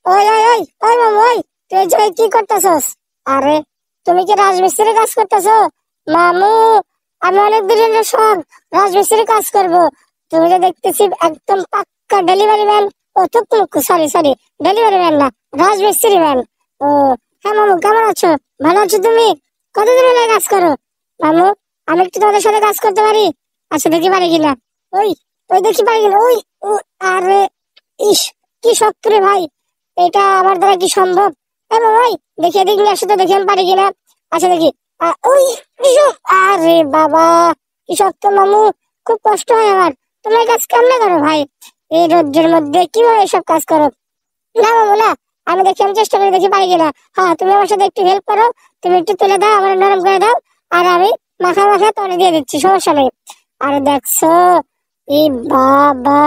ওই ওই ওই ওই মামু ওই, তুই এই জায়গায় কি করতেছস? আরে তুমি কি রাজমিস্ত্রি কাজ করতেছো? মামু, আমি অনেক দিনের শখ রাজমিস্ত্রি কাজ করব। তুমি যে দেখতেছি একদম পাক্কা ডেলিভারি ম্যান। ও তো সরি সরি, ডেলিভারি ম্যান না, রাজমিস্ত্রি ম্যান। ও হ্যাঁ মামু, কেমন আছো? ভালো আছো তুমি? কতদিন হলো এই কাজ করো? মামু, আমি একটু তোমাদের সাথে কাজ করতে পারি? আচ্ছা দেখি পারি কিনা। ওই ওই দেখি পারি কিনা। ওই ও, আরে ইস, কি শক্ত রে ভাই, এটা আমার দ্বারা কি সম্ভব? মামু ওই, দেখি এদিক নিয়ে আসো তো, দেখি আমি পারি কিনা। আচ্ছা দেখি। ওই ইসু, আরে বাবা, কি শক্ত মামু, খুব কষ্ট হয় আমার। তোমরা এই কাজ কেমনে করো ভাই? এই রোদ্রের মধ্যে কিভাবে এসব কাজ করো? না মামু না, আমি চেষ্টা করে দেখি পারি কিনা। হ্যাঁ তুমি আমার সাথে একটু হেল্প করো, তুমি একটু তুলে দাও, আমার নরম করে দাও, আর আমি মাখা মাখা তলে দিয়ে দিচ্ছি, সমস্যা নেই। আরে দেখছো, এই বাবা,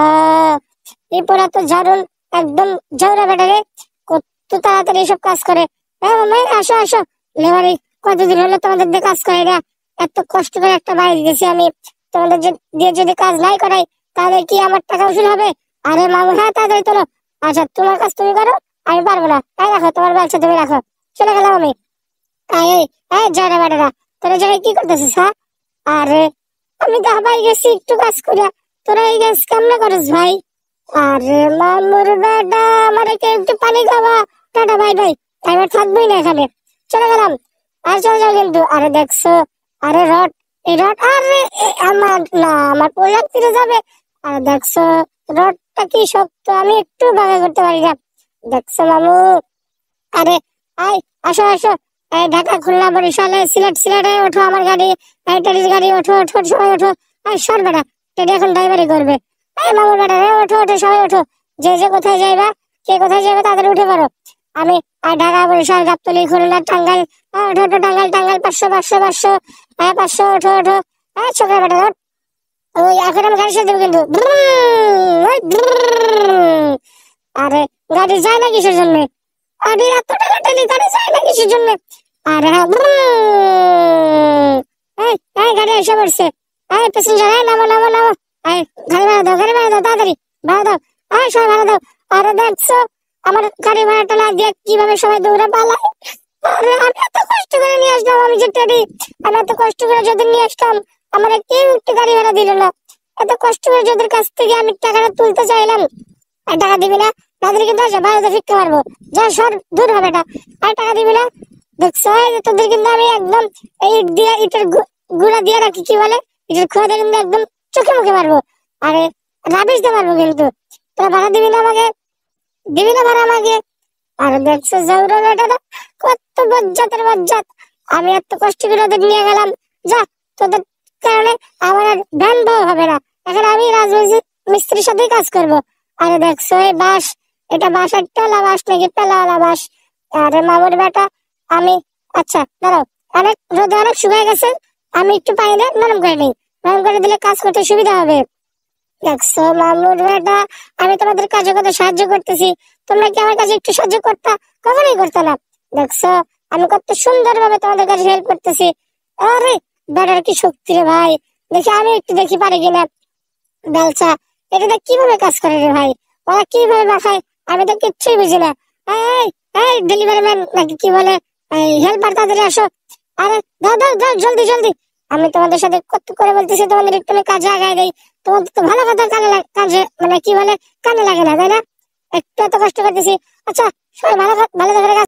এই পোড়া তো জারুল, একদম ঝাউরা ব্যাটারে, কত তাড়াতাড়ি এসব কাজ করে। হ্যাঁ মামা, আসো আসো, লেবারি কতদিন হলো তোমাদের দিয়ে কাজ করে না। এত কষ্ট করে একটা বাড়ি দিয়েছি আমি, তোমাদের দিয়ে যদি কাজ নাই করাই, তাহলে কি আমার টাকা উসুল হবে? আরে মামু হ্যাঁ, তাড়াতাড়ি তোলো। আচ্ছা তোমার কাজ তুমি করো, আমি পারবো না। এই রাখো তোমার ব্যবসা, তুমি রাখো, চলে গেলাম আমি। এই এই যারা বেটারা, তোরা জায়গায় কি করতেছিস হ্যাঁ? আরে আমি তো হাবাই গেছি একটু কাজ করিয়া, তোরা এই কাজ কেমনে করিস ভাই? আরে মামুর বেটা, আমার একটু পানি খাওয়া। টাটা, বাই বাই, এবার থাকবোই না এখানে, চলে গেলাম। আর চলে যাও কিন্তু। আরে দেখছো, আরে রড, এই রড, আরে আমার না, আমার পোশাক ফিরে যাবে। আর দেখছো রডটা কি শক্ত, আমি একটু বাগা করতে পারি না। দেখছো মামু, আরে আয়, আসো আসো, এই ঢাকা খুলনা বরিশালে সিলেট সিলেটে ওঠো আমার গাড়ি, এই ট্যাক্সি গাড়ি, ওঠো ওঠো সবাই ওঠো। এই সর বেটা, টেডি এখন ড্রাইভারি করবে। এই মামুর বেটা রে, ওঠো ওঠো সবাই ওঠো, যে যে কোথায় যাইবা, কে কোথায় যাবে তাদের উঠে পড়ো। আমি ঢাকা বরিশাল গাবতলী খুলনা টাঙ্গাইল, ওঠো ওঠো, টাঙ্গাইল টাঙ্গাইল, 500 500 500, 500, ওঠো ওঠো। ছোকরা বেটা ওঠ। ওই এখন আমি গাড়ি সাথে দেবো কিন্তু, আরে গাড়ি যায় না কিসের জন্য? আরে এত টাকা টেনে গাড়ি যায় না কিসের জন্য? আরে হ্যাঁ, এই এই গাড়ি এসে পড়ছে। এই প্যাসেঞ্জার, এই নামো নামো নামো, এই গাড়ি ভাড়া দাও, গাড়ি ভাড়া দাও, তাড়াতাড়ি ভাড়া দাও, এই সবাই ভাড়া দাও। আরে দেখছো আমার গাড়ি ভাড়াটা না দিয়ে কিভাবে সবাই দৌড়ে পালায়? আরে আমি এত কষ্ট করে নিয়ে আসলাম, আমি যে টেডি, আমি এত কষ্ট করে যদি নিয়ে আসলাম, আমার কেউ একটু গাড়ি ভাড়া দিল না। এত কষ্ট করে যাদের কাছ থেকে আমি টাকাটা তুলতে চাইলাম, আর টাকা দিবি না? তাদের কিন্তু আছে ভাড়াতে ফিরতে পারবো, যা সর দূর হবে এটা। আর টাকা দিবি না? দেখছো এই যে তোদের কিন্তু আমি একদম এই ইট দিয়ে, ইটের গুঁড়া দিয়ে রাখি, কি বলে, ইটের খোয়া দিয়ে কিন্তু একদম চোখে মুখে মারবো। আরে রাবিশ দিয়ে মারবো কিন্তু। তোরা ভাড়া দিবি না আমাকে? দিবি না ভাড়া আমাকে? আরে দেখছো জৌরন, এটা কত বজ্জাতের বজ্জাত। আমি এত কষ্ট করে ওদের নিয়ে গেলাম, যা, তোদের কারণে আমার আর ভ্যান বউ হবে না, এখন আমি মিস্ত্রির সাথেই কাজ করবো। আরে দেখছো এই বাঁশ, এটা বাঁশের টেলা বাঁশ নাকি টেলাওয়ালা বাঁশ? আরে মামুর বেটা, আমি, আচ্ছা দাঁড়াও, অনেক রোদে অনেক শুকিয়ে গেছে, আমি একটু পানিতে নরম করে নিই, নরম করে দিলে কাজ করতে সুবিধা হবে। দেখছো মামুর বেটা, আমি তোমাদের কাজে কত সাহায্য করতেছি, তোমরা কি আমার কাছে একটু সাহায্য করতা? কখনোই করতে না। দেখছো আমি কত সুন্দর ভাবে তোমাদের কাছে হেল্প করতেছি। আরে বেটার কি শক্তি রে ভাই, দেখি আমি একটু দেখি পারি কিনা। বেলচা, এটা কিভাবে কাজ করে রে ভাই? ওরা কিভাবে মাখায়, আমি তো কিচ্ছুই বুঝি না। এই এই ডেলিভারি ম্যান নাকি কি বলে, এই হেল্পার, তাড়াতাড়ি আসো। আরে দাও দাও দাও, জলদি জলদি। আমি তোমাদের সাথে কত করে বলতেছি, তোমাদের একটু আমি কাজে আগায় দেই, তোমাদের তো ভালো কথা কাজে মানে কি বলে, কানে লাগে না, তাই না? একটু এত কষ্ট করতেছি। আচ্ছা সবাই ভালো ভালো করে কাজ